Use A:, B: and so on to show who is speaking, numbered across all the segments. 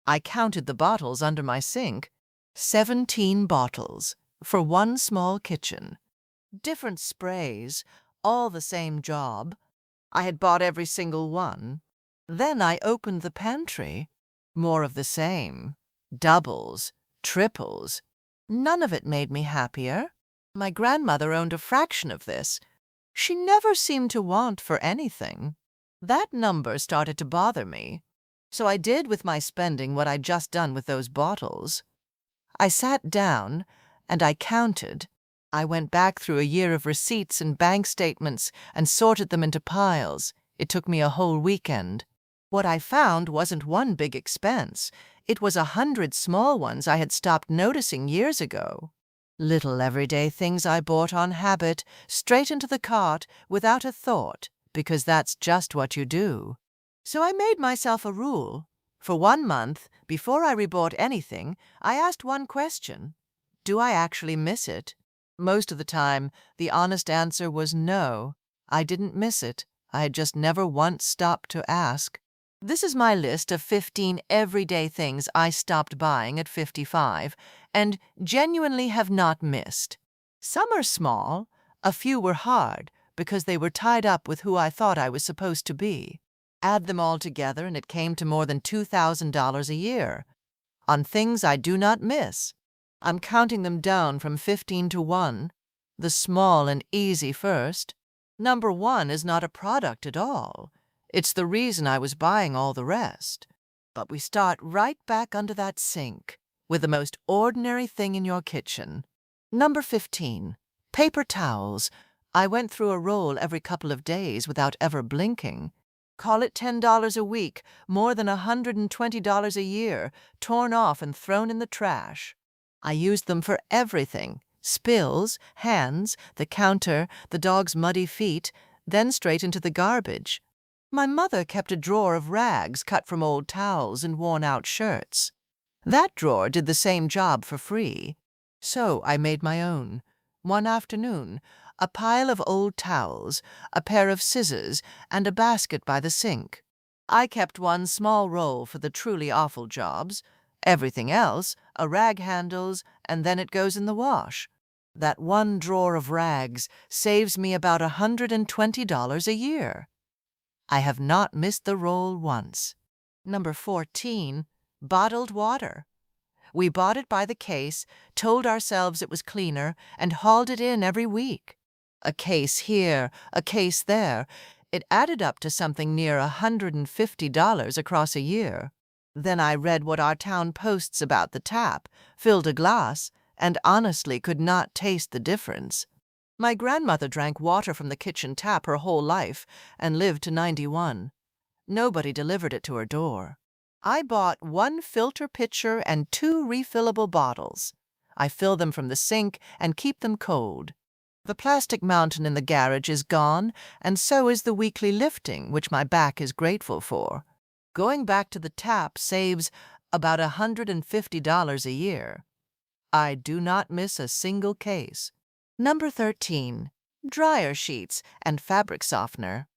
A: I counted the bottles under my sink. 17 bottles for one small kitchen. Different sprays, all the same job. I had bought every single one. Then I opened the pantry. More of the same. Doubles, triples. None of it made me happier. My grandmother owned a fraction of this. She never seemed to want for anything. That number started to bother me. So I did with my spending what I'd just done with those bottles. I sat down and I counted. I went back through a year of receipts and bank statements and sorted them into piles. It took me a whole weekend. What I found wasn't one big expense. It was 100 small ones I had stopped noticing years ago. Little everyday things I bought on habit, straight into the cart without a thought, because that's just what you do. So I made myself a rule. For 1 month, before I rebought anything, I asked one question. Do I actually miss it? Most of the time, the honest answer was no. I didn't miss it. I had just never once stopped to ask. This is my list of 15 everyday things I stopped buying at 55 and genuinely have not missed. Some are small, a few were hard because they were tied up with who I thought I was supposed to be. Add them all together and it came to more than $2,000 a year. On things I do not miss. I'm counting them down from 15 to 1. The small and easy first. Number 1 is not a product at all. It's the reason I was buying all the rest. But we start right back under that sink with the most ordinary thing in your kitchen. Number 15, paper towels. I went through a roll every couple of days without ever blinking. Call it $10 a week, more than $120 a year, torn off and thrown in the trash. I used them for everything. Spills, hands, the counter, the dog's muddy feet, then straight into the garbage. My mother kept a drawer of rags cut from old towels and worn-out shirts. That drawer did the same job for free. So I made my own. One afternoon, a pile of old towels, a pair of scissors, and a basket by the sink. I kept one small roll for the truly awful jobs. Everything else, a rag handles, and then it goes in the wash. That one drawer of rags saves me about $120 a year. I have not missed the roll once. Number 14, bottled water. We bought it by the case, told ourselves it was cleaner, and hauled it in every week. A case here, a case there. It added up to something near $150 across a year. Then I read what our town posts about the tap, filled a glass, and honestly could not taste the difference. My grandmother drank water from the kitchen tap her whole life and lived to 91. Nobody delivered it to her door. I bought 1 filter pitcher and 2 refillable bottles. I fill them from the sink and keep them cold. The plastic mountain in the garage is gone, and so is the weekly lifting, which my back is grateful for. Going back to the tap saves about $150 a year. I do not miss a single case. Number 13, dryer sheets and fabric softener.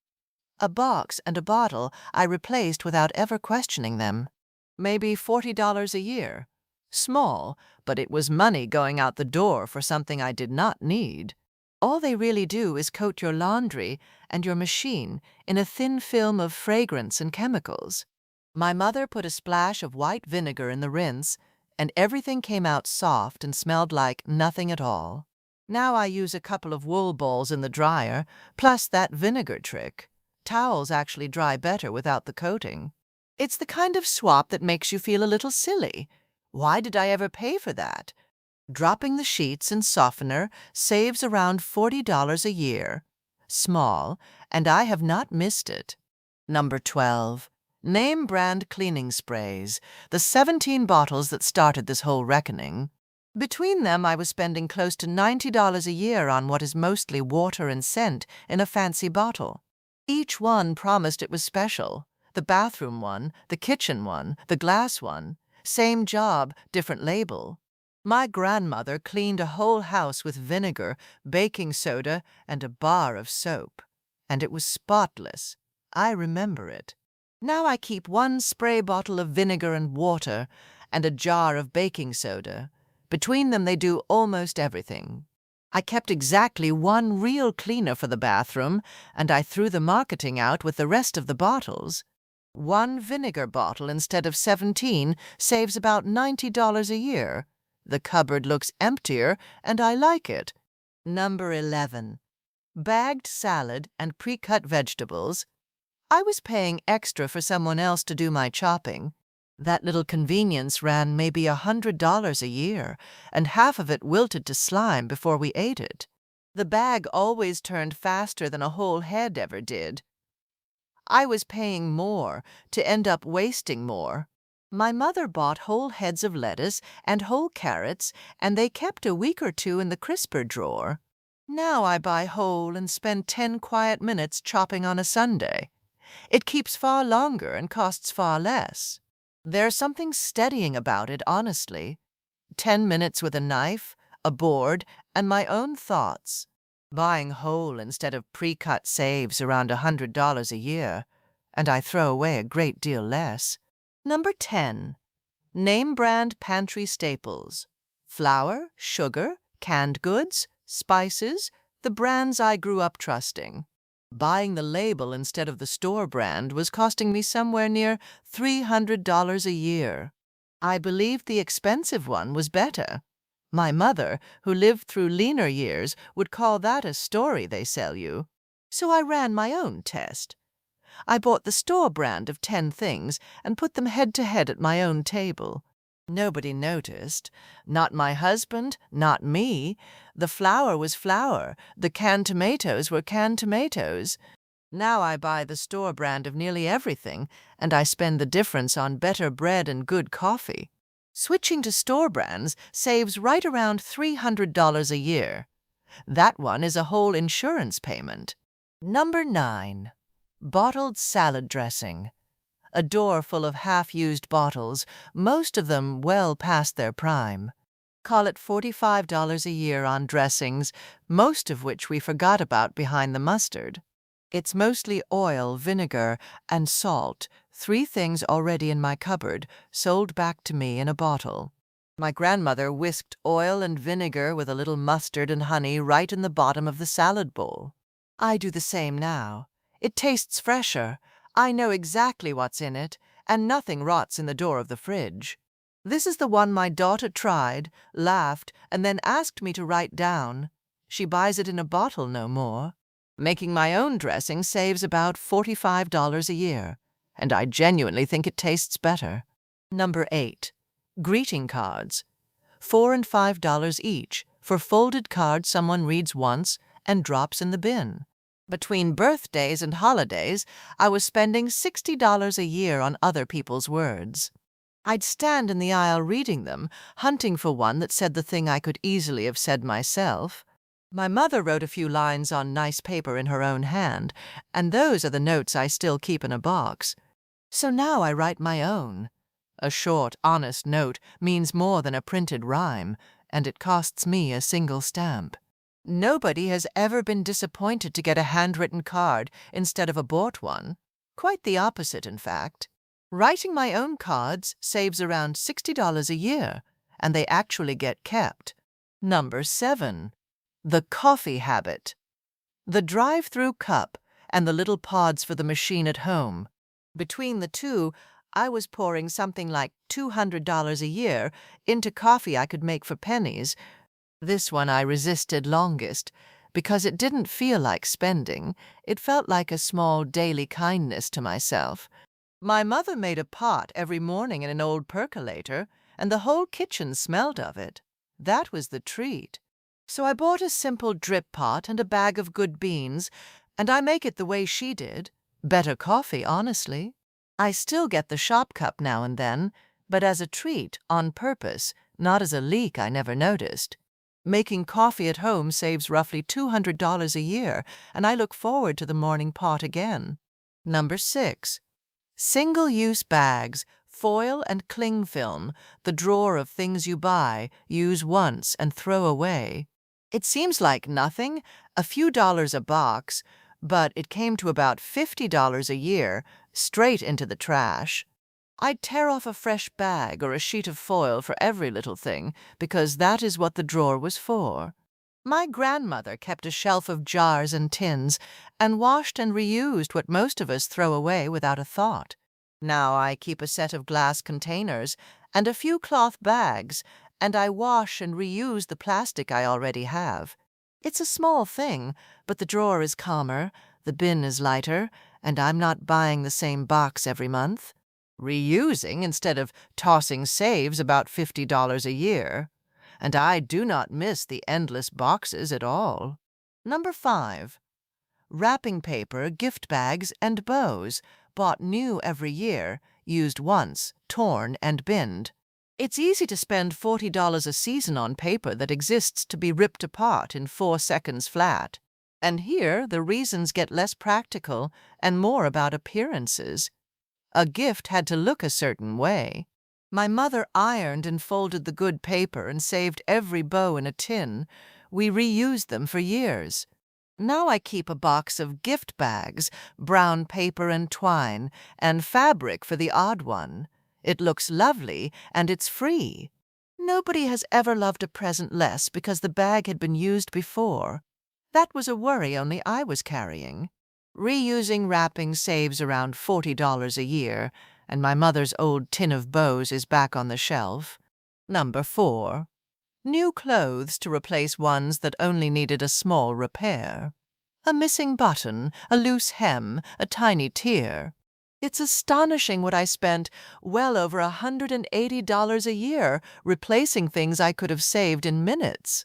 A: A box and a bottle I replaced without ever questioning them. Maybe $40 a year. Small, but it was money going out the door for something I did not need. All they really do is coat your laundry and your machine in a thin film of fragrance and chemicals. My mother put a splash of white vinegar in the rinse, and everything came out soft and smelled like nothing at all. Now I use a couple of wool balls in the dryer, plus that vinegar trick. Towels actually dry better without the coating. It's the kind of swap that makes you feel a little silly. Why did I ever pay for that? Dropping the sheets and softener saves around $40 a year. Small, and I have not missed it. Number 12. Name brand cleaning sprays, the 17 bottles that started this whole reckoning. Between them, I was spending close to $90 a year on what is mostly water and scent in a fancy bottle. Each one promised it was special. The bathroom one, the kitchen one, the glass one. Same job, different label. My grandmother cleaned a whole house with vinegar, baking soda, and a bar of soap. And it was spotless. I remember it. Now I keep one spray bottle of vinegar and water and a jar of baking soda. Between them they do almost everything. I kept exactly one real cleaner for the bathroom, and I threw the marketing out with the rest of the bottles. One vinegar bottle instead of 17 saves about $90 a year. The cupboard looks emptier, and I like it. Number 11. Bagged salad and pre-cut vegetables. I was paying extra for someone else to do my chopping. That little convenience ran maybe $100 a year, and half of it wilted to slime before we ate it. The bag always turned faster than a whole head ever did. I was paying more to end up wasting more. My mother bought whole heads of lettuce and whole carrots, and they kept a week or two in the crisper drawer. Now I buy whole and spend 10 quiet minutes chopping on a Sunday. It keeps far longer and costs far less. There's something steadying about it, honestly. 10 minutes with a knife, a board, and my own thoughts. Buying whole instead of pre-cut saves around $100 a year, and I throw away a great deal less. Number 10. Name brand pantry staples. Flour, sugar, canned goods, spices, the brands I grew up trusting. Buying the label instead of the store brand was costing me somewhere near $300 a year. I believed the expensive one was better. My mother, who lived through leaner years, would call that a story they sell you. So I ran my own test. I bought the store brand of 10 things and put them head to head at my own table. Nobody noticed. Not my husband, not me. The flour was flour. The canned tomatoes were canned tomatoes. Now I buy the store brand of nearly everything, and I spend the difference on better bread and good coffee. Switching to store brands saves right around $300 a year. That one is a whole insurance payment. Number 9. Bottled salad dressing. A door full of half-used bottles, most of them well past their prime. Call it $45 a year on dressings, most of which we forgot about behind the mustard. It's mostly oil, vinegar, and salt, 3 things already in my cupboard, sold back to me in a bottle. My grandmother whisked oil and vinegar with a little mustard and honey right in the bottom of the salad bowl. I do the same now. It tastes fresher. I know exactly what's in it, and nothing rots in the door of the fridge. This is the one my daughter tried, laughed, and then asked me to write down. She buys it in a bottle no more. Making my own dressing saves about $45 a year, and I genuinely think it tastes better. Number 8. Greeting cards. $4 and $5 each for folded cards someone reads once and drops in the bin. Between birthdays and holidays, I was spending $60 a year on other people's words. I'd stand in the aisle reading them, hunting for one that said the thing I could easily have said myself. My mother wrote a few lines on nice paper in her own hand, and those are the notes I still keep in a box. So now I write my own. A short, honest note means more than a printed rhyme, and it costs me a single stamp. Nobody has ever been disappointed to get a handwritten card instead of a bought one. Quite the opposite, in fact. Writing my own cards saves around $60 a year, and they actually get kept. Number 7. The coffee habit. The drive-through cup and the little pods for the machine at home. Between the two, I was pouring something like $200 a year into coffee I could make for pennies. This one I resisted longest, because it didn't feel like spending. It felt like a small daily kindness to myself. My mother made a pot every morning in an old percolator, and the whole kitchen smelled of it. That was the treat. So I bought a simple drip pot and a bag of good beans, and I make it the way she did. Better coffee, honestly. I still get the shop cup now and then, but as a treat, on purpose, not as a leak I never noticed. Making coffee at home saves roughly $200 a year, and I look forward to the morning pot again. Number 6. Single-use bags, foil and cling film, the drawer of things you buy, use once, and throw away. It seems like nothing, a few dollars a box, but it came to about $50 a year, straight into the trash. I'd tear off a fresh bag or a sheet of foil for every little thing, because that is what the drawer was for. My grandmother kept a shelf of jars and tins, and washed and reused what most of us throw away without a thought. Now I keep a set of glass containers and a few cloth bags, and I wash and reuse the plastic I already have. It's a small thing, but the drawer is calmer, the bin is lighter, and I'm not buying the same box every month. Reusing instead of tossing saves about $50 a year. And I do not miss the endless boxes at all. Number 5. Wrapping paper, gift bags, and bows, bought new every year, used once, torn and binned. It's easy to spend $40 a season on paper that exists to be ripped apart in 4 seconds flat. And here the reasons get less practical and more about appearances. A gift had to look a certain way. My mother ironed and folded the good paper and saved every bow in a tin. We reused them for years. Now I keep a box of gift bags, brown paper and twine, and fabric for the odd one. It looks lovely, and it's free. Nobody has ever loved a present less because the bag had been used before. That was a worry only I was carrying. Reusing wrapping saves around $40 a year, and my mother's old tin of bows is back on the shelf. Number 4. New clothes to replace ones that only needed a small repair. A missing button, a loose hem, a tiny tear. It's astonishing what I spent, well over $180 a year, replacing things I could have saved in minutes.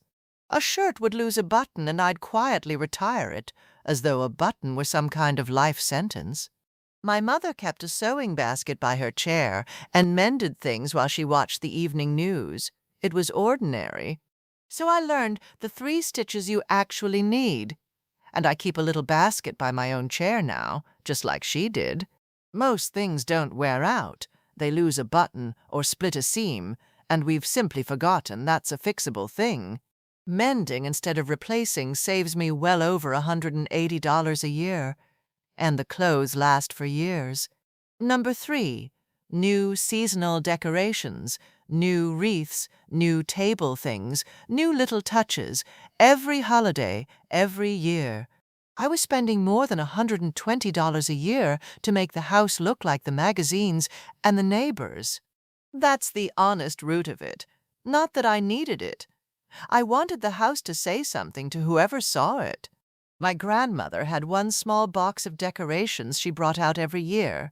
A: A shirt would lose a button and I'd quietly retire it, as though a button were some kind of life sentence. My mother kept a sewing basket by her chair and mended things while she watched the evening news. It was ordinary. So I learned the 3 stitches you actually need. And I keep a little basket by my own chair now, just like she did. Most things don't wear out. They lose a button or split a seam, and we've simply forgotten that's a fixable thing. Mending instead of replacing saves me well over $180 a year, and the clothes last for years. Number 3. New seasonal decorations, new wreaths, new table things, new little touches, every holiday, every year. I was spending more than $120 a year to make the house look like the magazines and the neighbors. That's the honest root of it. Not that I needed it. I wanted the house to say something to whoever saw it. My grandmother had one small box of decorations she brought out every year,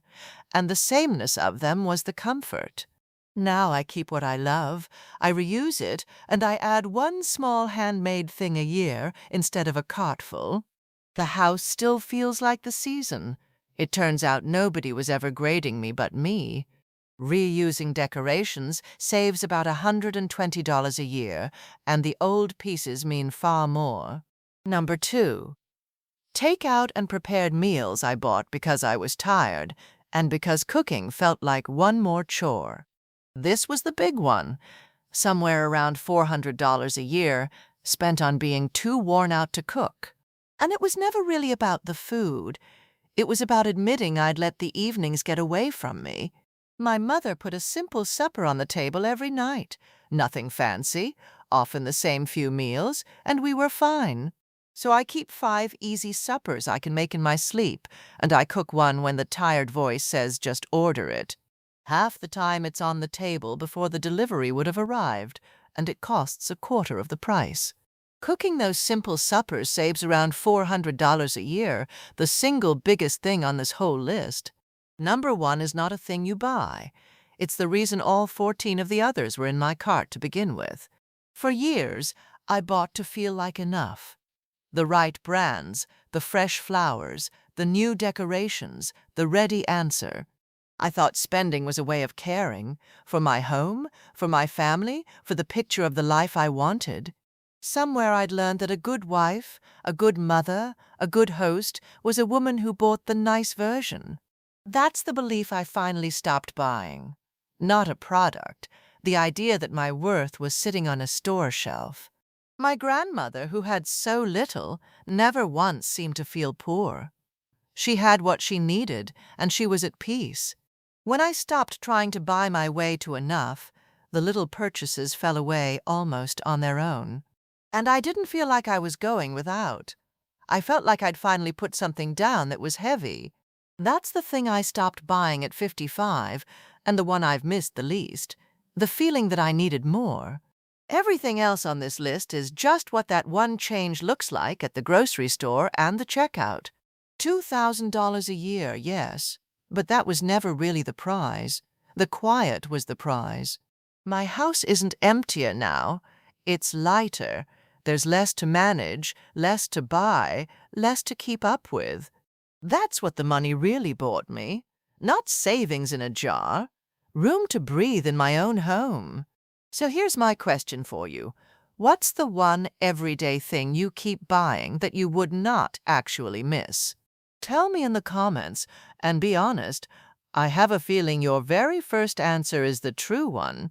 A: and the sameness of them was the comfort. Now I keep what I love, I reuse it, and I add one small handmade thing a year instead of a cartful. The house still feels like the season. It turns out nobody was ever grading me but me. Reusing decorations saves about $120 a year, and the old pieces mean far more. Number 2. Takeout and prepared meals I bought because I was tired, and because cooking felt like one more chore. This was the big one, somewhere around $400 a year, spent on being too worn out to cook. And it was never really about the food. It was about admitting I'd let the evenings get away from me. My mother put a simple supper on the table every night. Nothing fancy, often the same few meals, and we were fine. So I keep 5 easy suppers I can make in my sleep, and I cook one when the tired voice says just order it. Half the time it's on the table before the delivery would have arrived, and it costs a quarter of the price. Cooking those simple suppers saves around $400 a year, the single biggest thing on this whole list. Number 1 is not a thing you buy. It's the reason all 14 of the others were in my cart to begin with. For years, I bought to feel like enough. The right brands, the fresh flowers, the new decorations, the ready answer. I thought spending was a way of caring, for my home, for my family, for the picture of the life I wanted. Somewhere I'd learned that a good wife, a good mother, a good host was a woman who bought the nice version. That's the belief I finally stopped buying. Not a product, the idea that my worth was sitting on a store shelf. My grandmother, who had so little, never once seemed to feel poor. She had what she needed, and she was at peace. When I stopped trying to buy my way to enough, the little purchases fell away almost on their own. And I didn't feel like I was going without. I felt like I'd finally put something down that was heavy. That's the thing I stopped buying at 55, and the one I've missed the least. The feeling that I needed more. Everything else on this list is just what that one change looks like at the grocery store and the checkout. $2,000 a year, yes, but that was never really the prize. The quiet was the prize. My house isn't emptier now. It's lighter. There's less to manage, less to buy, less to keep up with. That's what the money really bought me. Not savings in a jar. Room to breathe in my own home. So here's my question for you. What's the one everyday thing you keep buying that you would not actually miss? Tell me in the comments, and be honest. I have a feeling your very first answer is the true one.